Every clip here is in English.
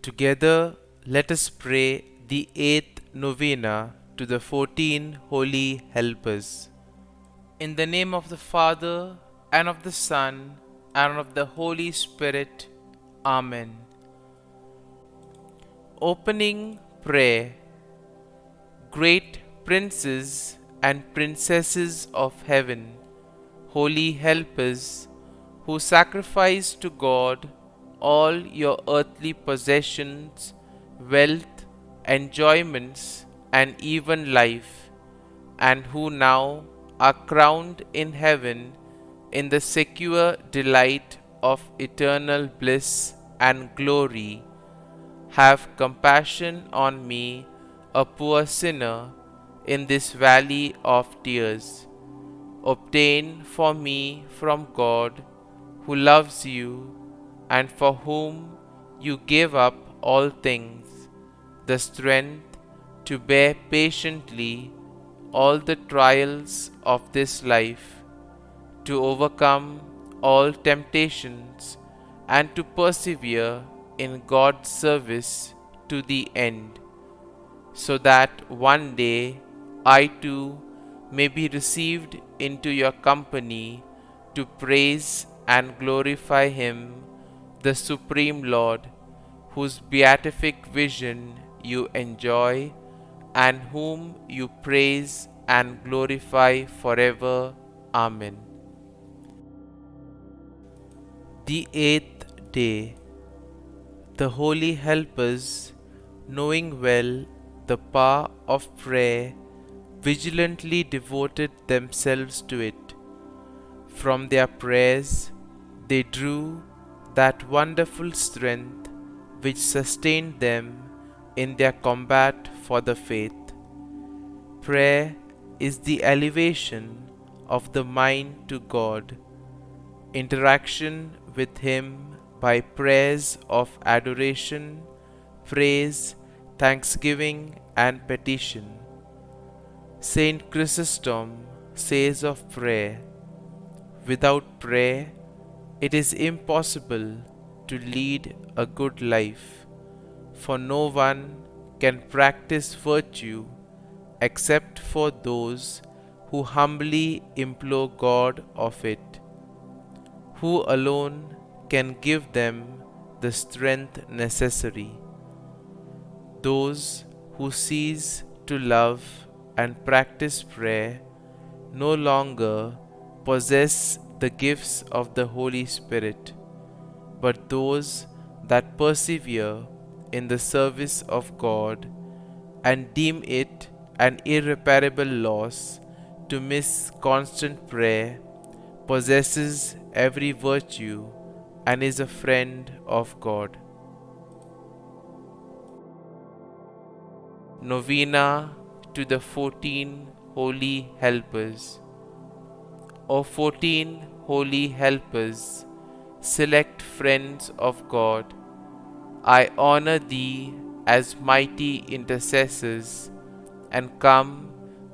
Together, let us pray the 8th Novena to the 14 Holy Helpers. In the name of the Father, and of the Son, and of the Holy Spirit. Amen. Opening Prayer. Great princes and princesses of heaven, holy helpers, who sacrifice to God all your earthly possessions, wealth, enjoyments, and even life, and who now are crowned in heaven in the secure delight of eternal bliss and glory, have compassion on me, a poor sinner, in this valley of tears. Obtain for me from God, who loves you, and for whom you gave up all things, the strength to bear patiently all the trials of this life, to overcome all temptations, and to persevere in God's service to the end, so that one day I too may be received into your company to praise and glorify Him, the Supreme Lord, whose beatific vision you enjoy, and whom you praise and glorify forever. Amen. The 8th day. The holy helpers, knowing well the power of prayer, vigilantly devoted themselves to it. From their prayers they drew that wonderful strength which sustained them in their combat for the faith. Prayer is the elevation of the mind to God, interaction with Him by prayers of adoration, praise, thanksgiving, and petition. Saint Chrysostom says of prayer, "Without prayer, it is impossible to lead a good life, for no one can practice virtue except for those who humbly implore God of it, who alone can give them the strength necessary. Those who cease to love and practice prayer no longer possess the gifts of the Holy Spirit, but those that persevere in the service of God and deem it an irreparable loss to miss constant prayer possesses every virtue and is a friend of God." Novena to the 14 Holy Helpers. O 14 Holy Helpers, select friends of God, I honor thee as mighty intercessors, and come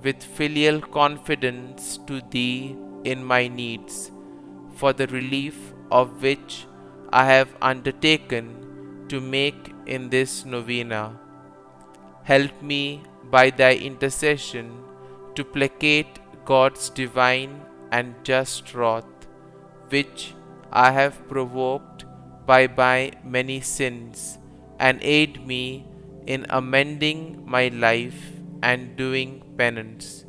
with filial confidence to thee in my needs, for the relief of which I have undertaken to make in this novena. Help me by thy intercession to placate God's divine and just wrath, which I have provoked by my many sins, and aid me in amending my life and doing penance.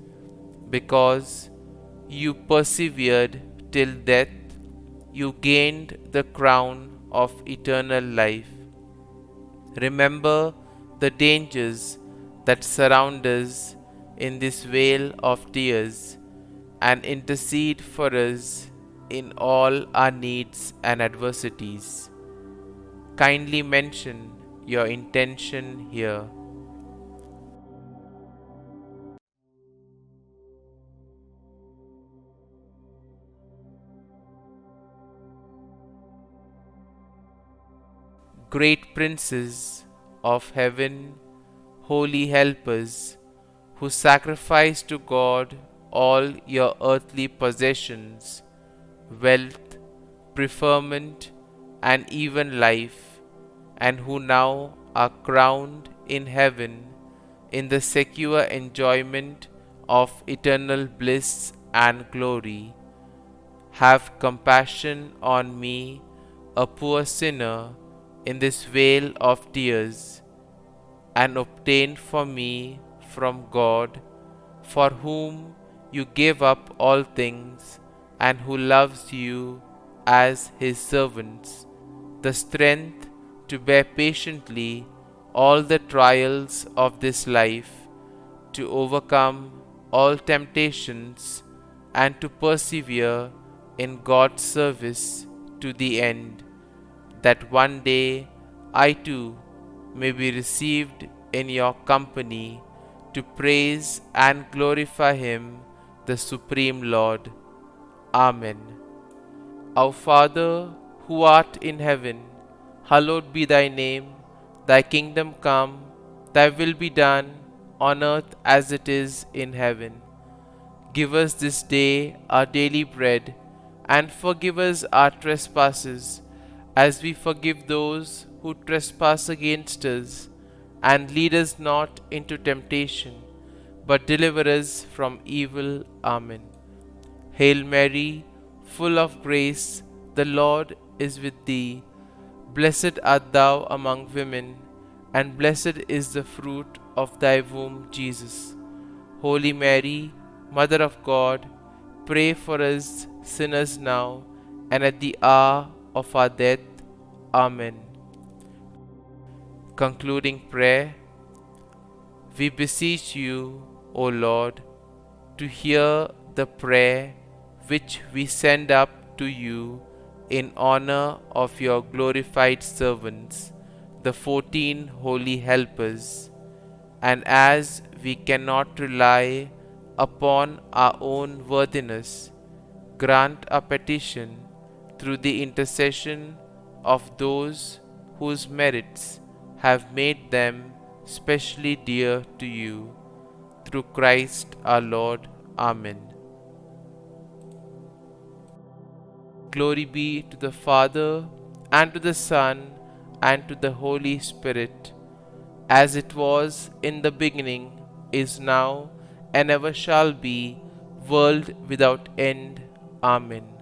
Because you persevered till death, you gained the crown of eternal life. Remember the dangers that surround us in this vale of tears, and intercede for us in all our needs and adversities. Kindly mention your intention here. Great princes of heaven, holy helpers, who sacrifice to God all your earthly possessions, wealth, preferment, and even life, and who now are crowned in heaven in the secure enjoyment of eternal bliss and glory, have compassion on me, a poor sinner, in this vale of tears, and obtain for me from God, for whom you gave up all things, and who loves you as his servants, the strength to bear patiently all the trials of this life, to overcome all temptations, and to persevere in God's service to the end, that one day I too may be received in your company to praise and glorify Him, the Supreme Lord. Amen. Our Father, who art in heaven, hallowed be thy name. Thy kingdom come, thy will be done, on earth as it is in heaven. Give us this day our daily bread, and forgive us our trespasses, as we forgive those who trespass against us. And lead us not into temptation, but deliver us from evil. Amen. Hail Mary, full of grace, the Lord is with thee. Blessed art thou among women, and blessed is the fruit of thy womb, Jesus. Holy Mary, Mother of God, pray for us sinners now and at the hour of our death. Amen. Concluding prayer. We beseech you, O Lord, to hear the prayer which we send up to you in honor of your glorified servants, the 14 holy helpers, and as we cannot rely upon our own worthiness, grant our petition through the intercession of those whose merits have made them specially dear to you. Through Christ our Lord. Amen. Glory be to the Father, and to the Son, and to the Holy Spirit, as it was in the beginning, is now, and ever shall be, world without end. Amen.